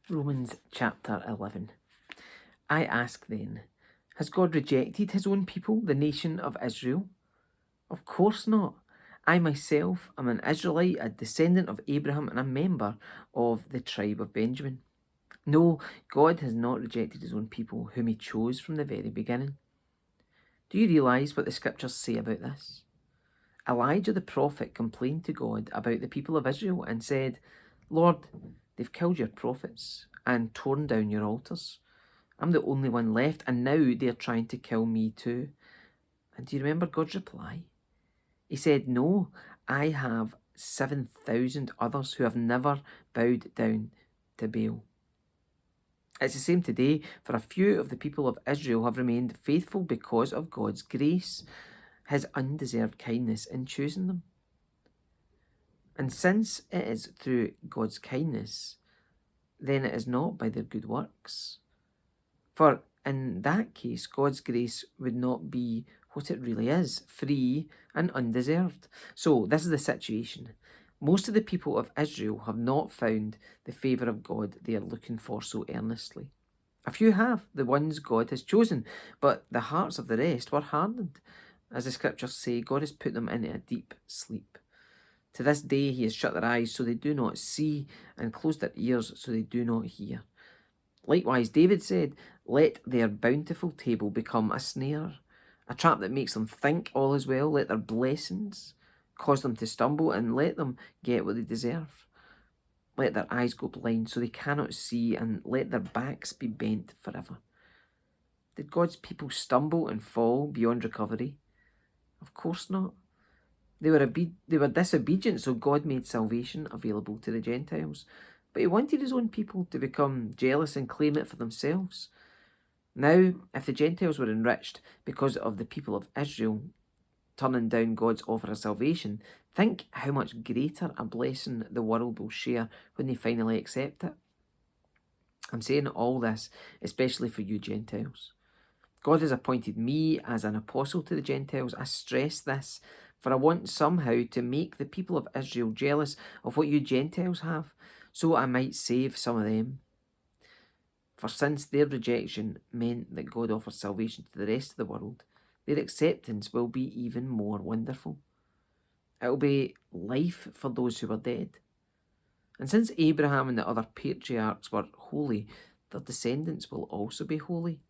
Romans chapter 11. I ask then, has God rejected his own people, the nation of Israel? Of course not. I myself am an Israelite, a descendant of Abraham, and a member of the tribe of Benjamin. No, God has not rejected his own people, whom he chose from the very beginning. Do you realise what the scriptures say about this? Elijah the prophet complained to God about the people of Israel and said, Lord, they've killed your prophets and torn down your altars. I'm the only one left, and now they're trying to kill me too. And do you remember God's reply? He said, no, I have 7,000 others who have never bowed down to Baal. It's the same today, for a few of the people of Israel have remained faithful because of God's grace, his undeserved kindness in choosing them. And since it is through God's kindness, then it is not by their good works. For in that case, God's grace would not be what it really is, free and undeserved. So this is the situation. Most of the people of Israel have not found the favour of God they are looking for so earnestly. A few have, the ones God has chosen, but the hearts of the rest were hardened. As the scriptures say, God has put them into a deep sleep. To this day he has shut their eyes so they do not see, and closed their ears so they do not hear. Likewise, David said, let their bountiful table become a snare, a trap that makes them think all is well. Let their blessings cause them to stumble, and let them get what they deserve. Let their eyes go blind so they cannot see, and let their backs be bent forever. Did God's people stumble and fall beyond recovery? Of course not. They were disobedient, so God made salvation available to the Gentiles. But he wanted his own people to become jealous and claim it for themselves. Now, if the Gentiles were enriched because of the people of Israel turning down God's offer of salvation, think how much greater a blessing the world will share when they finally accept it. I'm saying all this especially for you Gentiles. God has appointed me as an apostle to the Gentiles. I stress this, for I want somehow to make the people of Israel jealous of what you Gentiles have, so I might save some of them. For since their rejection meant that God offers salvation to the rest of the world, their acceptance will be even more wonderful. It will be life for those who are dead. And since Abraham and the other patriarchs were holy, their descendants will also be holy.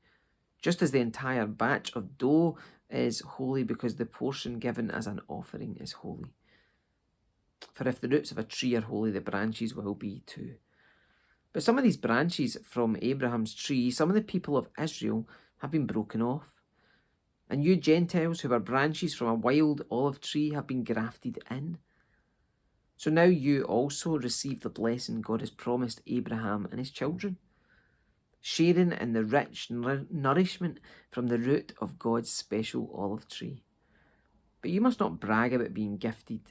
Just as the entire batch of dough is holy because the portion given as an offering is holy. For if the roots of a tree are holy, the branches will be too. But some of these branches from Abraham's tree, some of the people of Israel, have been broken off. And you Gentiles who are branches from a wild olive tree have been grafted in. So now you also receive the blessing God has promised Abraham and his children, sharing in the rich nourishment from the root of God's special olive tree. But you must not brag about being grafted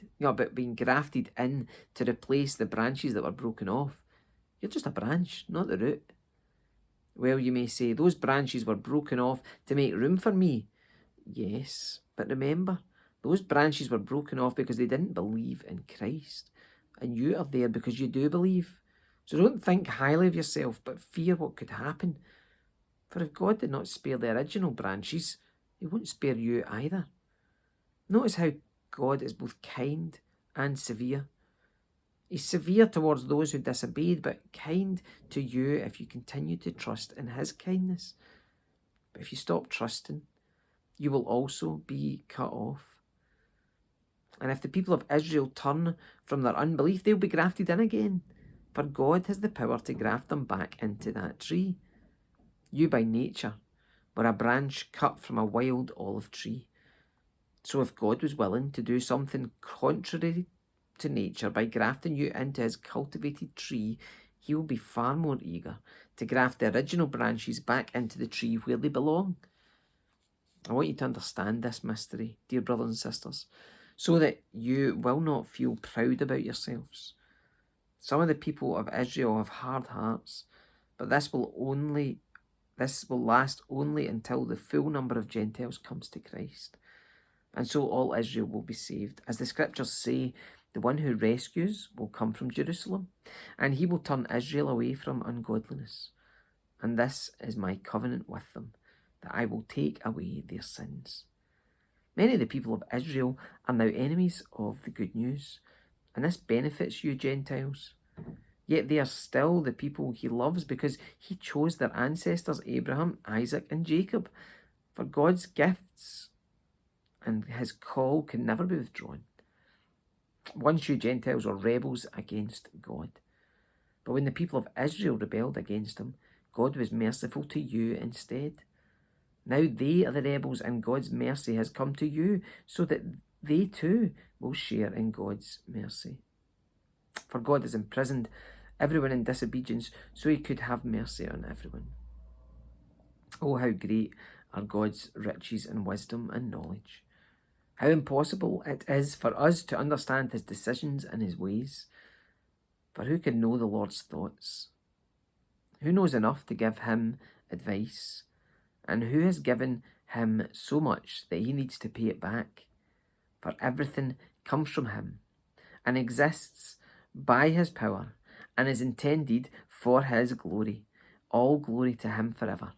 in to replace the branches that were broken off. You're just a branch, not the root. Well, you may say, those branches were broken off to make room for me. Yes, but remember, those branches were broken off because they didn't believe in Christ. And you are there because you do believe. So don't think highly of yourself, but fear what could happen. For if God did not spare the original branches, he won't spare you either. Notice how God is both kind and severe. He's severe towards those who disobeyed, but kind to you if you continue to trust in his kindness. But if you stop trusting, you will also be cut off. And if the people of Israel turn from their unbelief, they'll be grafted in again. For God has the power to graft them back into that tree. You by nature were a branch cut from a wild olive tree. So if God was willing to do something contrary to nature by grafting you into his cultivated tree, he will be far more eager to graft the original branches back into the tree where they belong. I want you to understand this mystery, dear brothers and sisters, so that you will not feel proud about yourselves. Some of the people of Israel have hard hearts, but this will last only until the full number of Gentiles comes to Christ. And so all Israel will be saved. As the scriptures say, The one who rescues will come from Jerusalem, and he will turn Israel away from ungodliness. And this is my covenant with them, that I will take away their sins. Many of the people of Israel are now enemies of the good news, and this benefits you Gentiles. Yet they are still the people he loves because he chose their ancestors Abraham, Isaac, and Jacob. For God's gifts and his call can never be withdrawn. Once you Gentiles were rebels against God. But when the people of Israel rebelled against him, God was merciful to you instead. Now they are the rebels, and God's mercy has come to you, so that they too will share in God's mercy. For God has imprisoned everyone in disobedience, so he could have mercy on everyone. Oh, how great are God's riches and wisdom and knowledge. How impossible it is for us to understand his decisions and his ways. For who can know the Lord's thoughts? Who knows enough to give him advice? And who has given him so much that he needs to pay it back? For everything comes from him and exists by his power and is intended for his glory. All glory to him forever.